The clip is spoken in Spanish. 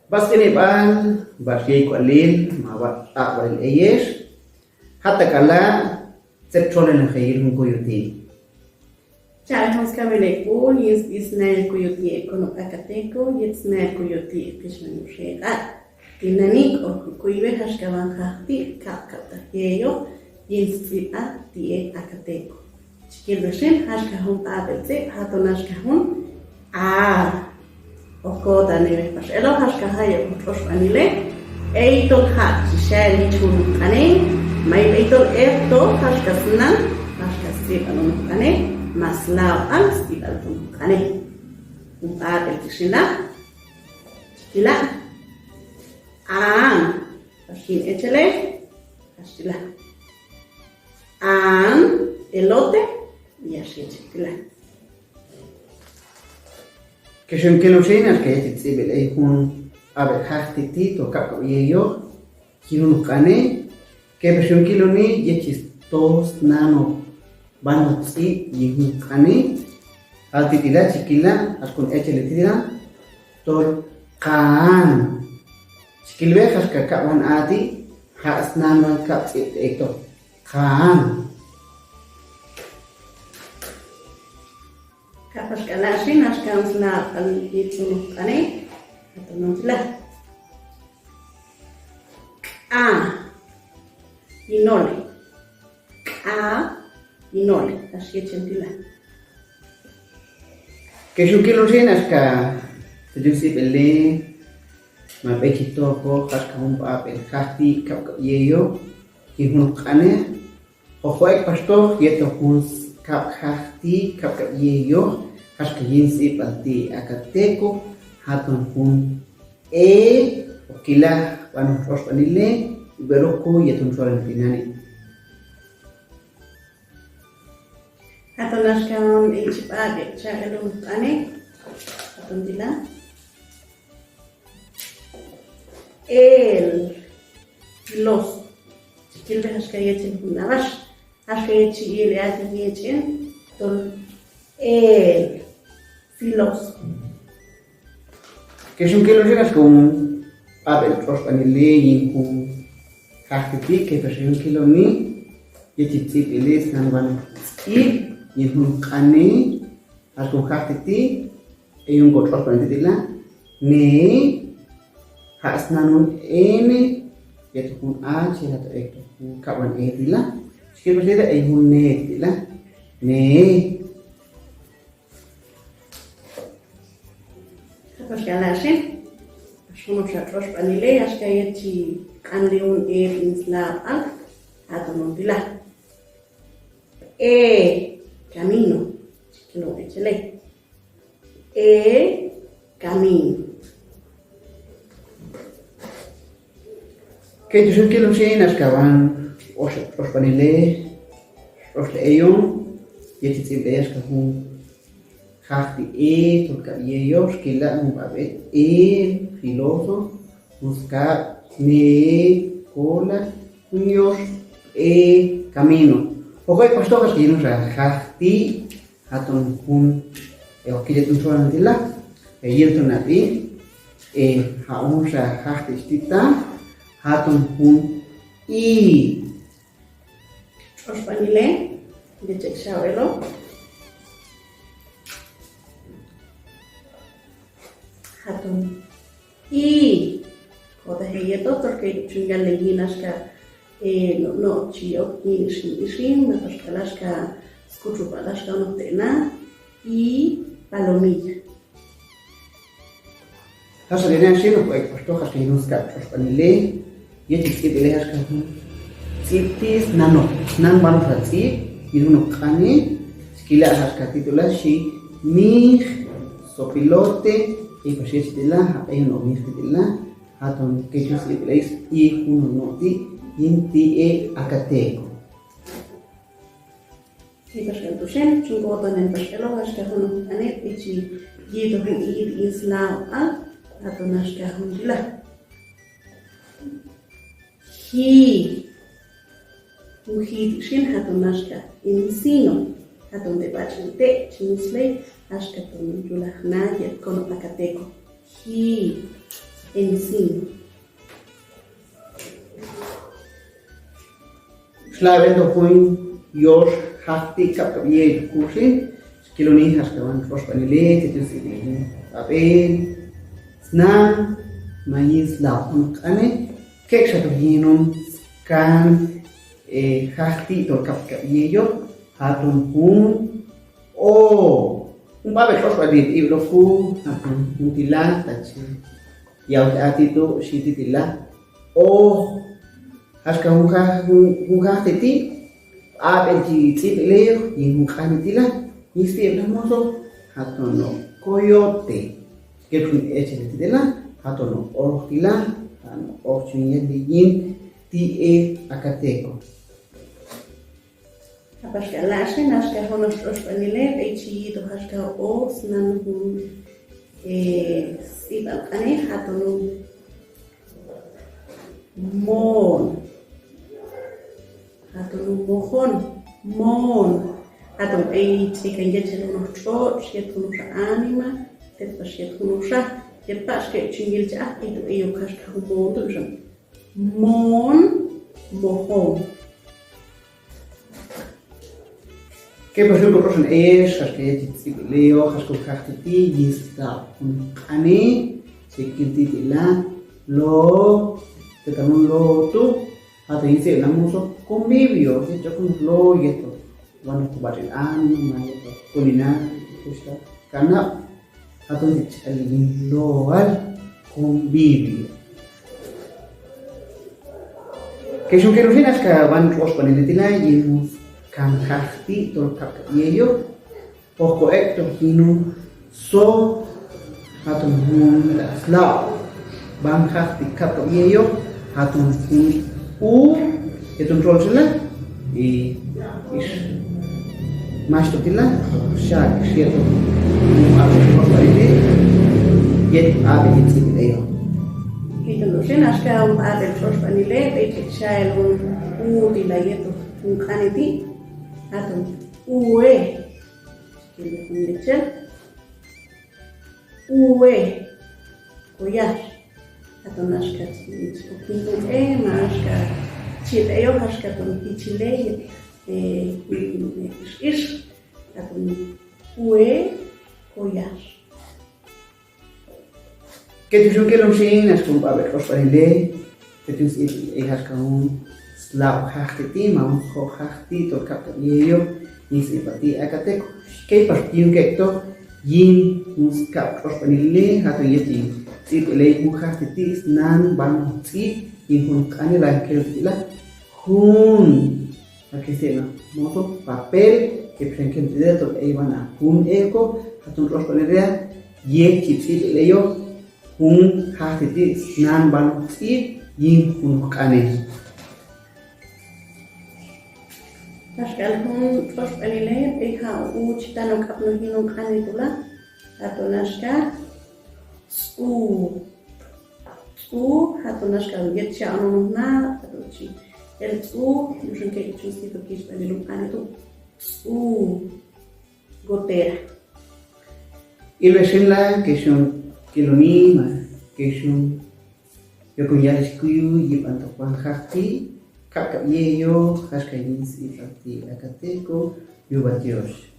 Baskini ban barjei kwalil mawat akwal eyesh hatta kala sepchole na khayil kuyuti. Charles Cabeleco, yes, is Nel Coyote Econopacateco, yes, Nel Coyote Pishanushega. Tinanik or Kuive Hashkavan Hati, Kakata Heyo, yes, Sita, Tie Acateco. Chikilveshin, Hashkahun Abelze, Hatonashkahun, Okoda Neve Pashelo, Hashkahayo, Toshpanile, Eiton Hat, Shari Chun Kane, my Eiton Erto, Hashkasna, Hashkasipan Kane. Maslao ang stibal kane el kishina kila an ashin echele ashila an elote y ashin kila Que son que los chinas que es civil es un ave hastiti to capo y yo quiero kane que versión kilo ni yechis tos nano Bano si yihu kani altitila chikila askun echele tira tol kan chikilwe khaska kawan ati hasnama kap ekto kan kapas kalashin askan sna alitu kane atonotla inole Inole, así es sentila. Que yo quiero llenar que yo sí pele me pechito po kaska un papel hasti kap yeyo que un kane o fue pastor y esto un kap hasti kap yeyo kaska yin sí palti akateco haton un o kila van rospanile beroko y etun solentinani Atonashkan ichipage chagalum kane atondila el los chikilbe hashkayechen kunabash hashkayechi ile atiyechen tol el filos que son que lo llegas con papel rospanile y con hasti que versión kilo ni y chichipiles nan y un cane al conjacti y un control para ne hasnanun n y un h y un caban edila si que le hay un ne ne kapas kalashin ashono chatros panile ashkayechi kandeun insla atonondila camino, no échale. Camino. Que yo que los llenas que van os panile os leyon y te ves que un hafti to ellos que la un babe filoso buscar ne cola unios camino Pokoknya pas toh kasih nu hati hatun pun oke tun soal nanti lah tu nanti haun hati istita hatun pun Os panile de cek shawelo hatun kota heyeto porque chungal leginas ka no chio ishin mataskalaska skuchu palaska no tena y palomilla hasa de nasi no pues toh kasih nu ska panile ya cik leher ka sitis nano nan baru sati no kane skila haska titular shi mi sopilote y pues estila hay no mi estila haton que yo se place y uno noti Inti akateco. Y paskentushen, chungotan en paskelo, hashkahun anet, ichi yedohin islao atonashkahun dila. Muhidishin hatonashka insino, haton de bachante, chimisle, hashkatun yulahna, yetkono akateco. encima. Slavendo kuin jos hafti kapkabiye kusin kiloni haskawan prospanile tetusili papel snam mais laun kane keksha hinum kan hafti to kapkabiye yo hatun hun o un papel prospanile iblo fu hatun mutila tachi yaut atito shititila o Haska hunga teti abel ji tipileo y hunganitila y si hablamos hatono coyote que fue hecho de la hatono ortila ano orchunya de yin ti akateco Apaska lashe naska honos prospanile echi to haska o snan hun sibal kane hatono mon Atau mon atau jika jadi unos chot siet unos anima tepas siet unos tepas ke cingil jah itu iyo kas kahumon tu jam mon mohon que por ejemplo person es que leo has con cartiti y está un ane se quintitila lo te también lo tú atau isi namuso convivio hecho con lo y esto bueno kubar el ánimo esto culinaria esto karena atau dicari lo al convivio que son que los que van os ponen de la y nos kan hafti tol kap yeyo poco esto hinu so atau hun slau van hafti kap yeyo atau hun itu control sila is mas tu tila syak siatu apa apa ini yet apa itu dia itu loh sih naska ada prospanile itu saya lu tila itu bukan itu atau ue kita punya ue koyar atau naska itu naska chile yo naska tuh chile is atau ue koyar que tu que lo sin es como para ver prospanile que tu has kaun slau hachti mau ho hachti to kap yeyo ni sipati akatek que partiu que to yin mus kap prospanile hatu yeti si lei mujer titis nan ban si y hun kane la que la hun aquí se no moto papel que prenken de to e van a hun eco hatun prospanile ye chipsi leyo hun hatitis nan ban si yin hun kane Pascal hun prospanile peka chitano kapno hinu kane tula atau naska hatu naska yet cha anu na atau chi el mungkin kayak cuci itu kisah di lukan itu gotera y recién la que son kilonima que son yo con ya escuyo y panto pan hati kap yeyo haskayin si pati akateko yo batios